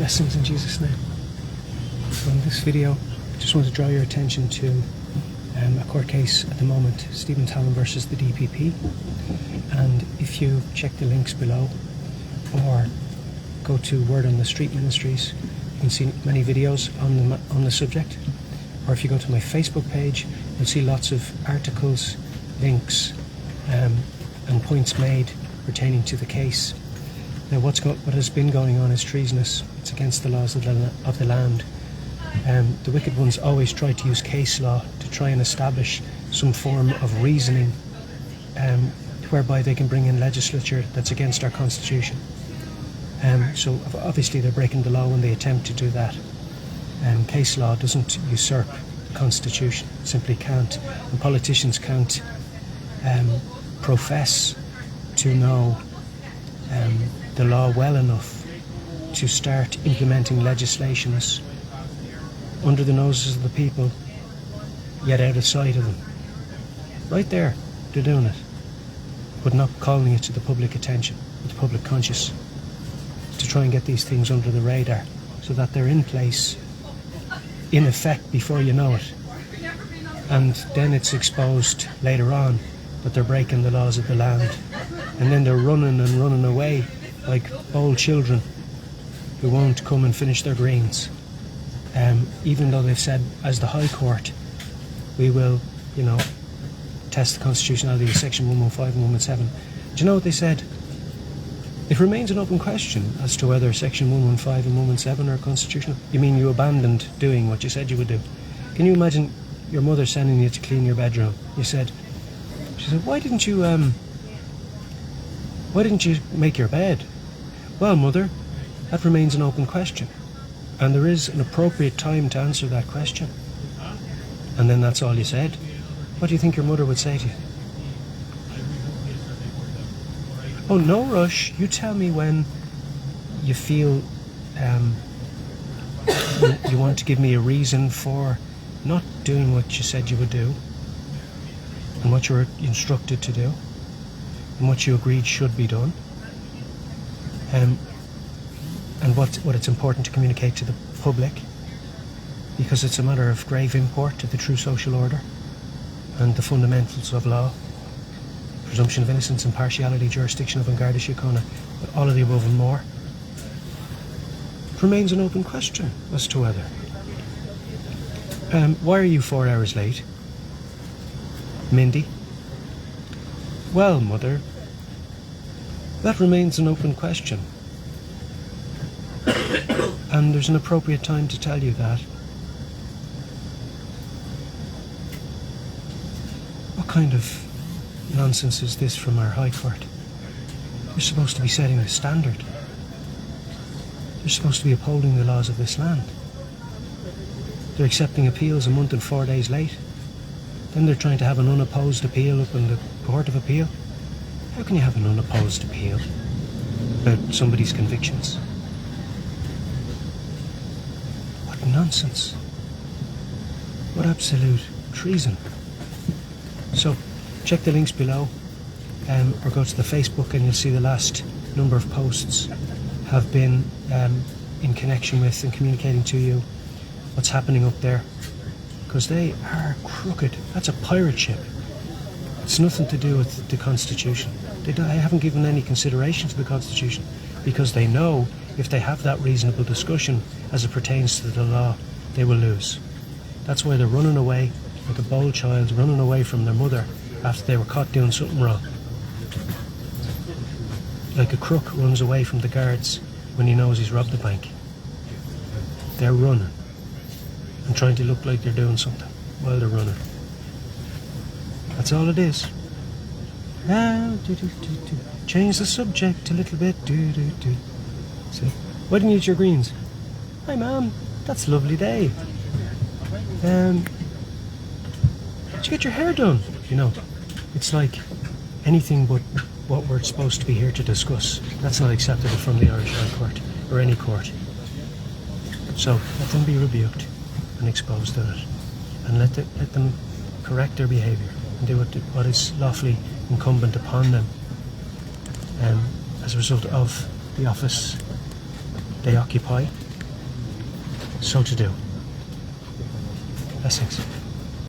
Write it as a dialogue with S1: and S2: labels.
S1: Blessings in Jesus' name. So in this video, I just want to draw your attention to a court case at the moment, Stephen Tallon versus the DPP. And if you check the links below or go to Word on the Street Ministries, you can see many videos on the subject. Or if you go to my Facebook page, you'll see lots of articles, links, and points made pertaining to the case. Now what has been going on is treasonous. It's against the laws of the land. The wicked ones always try to use case law to try and establish some form of reasoning whereby they can bring in legislature that's against our constitution. So obviously they're breaking the law when they attempt to do that. Case law doesn't usurp the constitution, it simply can't. And politicians can't profess to know the law well enough to start implementing legislations under the noses of the people, yet out of sight of them. Right there, they're doing it, but not calling it to the public attention, the public conscious, to try and get these things under the radar so that they're in place, in effect, before you know it. And then it's exposed later on that they're breaking the laws of the land. And then they're running away like old children who won't come and finish their greens. Even though they've said, as the High Court, we will, test the constitutionality of Section 115 and 117. Do you know what they said? It remains an open question as to whether Section 115 and 117 are constitutional. You mean you abandoned doing what you said you would do? Can you imagine your mother sending you to clean your bedroom? She said, why didn't you make your bed? Well, mother, that remains an open question. And there is an appropriate time to answer that question. And then that's all you said. What do you think your mother would say to you? Oh, no rush. You tell me when you feel you want to give me a reason for not doing what you said you would do, and what you were instructed to do, and what you agreed should be done, and what it's important to communicate to the public, because it's a matter of grave import to the true social order and the fundamentals of law, presumption of innocence, impartiality, jurisdiction of An Garda Síochána, but all of the above and more. It remains an open question as to whether. Why are you 4 hours late? Mindy? Well, mother, that remains an open question. And there's an appropriate time to tell you that. What kind of nonsense is this from our High Court? They're supposed to be setting the standard. They're supposed to be upholding the laws of this land. They're accepting appeals a month and 4 days late. Then they're trying to have an unopposed appeal up in the Court of Appeal. How can you have an unopposed appeal about somebody's convictions? What nonsense. What absolute treason. So, check the links below, or go to the Facebook and you'll see the last number of posts have been in connection with and communicating to you what's happening up there, because they are crooked. That's a pirate ship. It's nothing to do with the Constitution. They haven't given any consideration to the Constitution, because they know if they have that reasonable discussion as it pertains to the law, they will lose. That's why they're running away like a bold child, running away from their mother after they were caught doing something wrong. Like a crook runs away from the guards when he knows he's robbed the bank. They're running and trying to look like they're doing something while they're running. That's all it is. Change the subject a little bit. See? Why didn't you eat your greens? Hi, Mum. That's a lovely day. Did you get your hair done? It's like anything but what we're supposed to be here to discuss. That's not acceptable from the Irish High Court or any court. So let them be rebuked and exposed in it, and let them correct their behaviour and do what is lawfully incumbent upon them as a result of the office they occupy so to do. Blessings.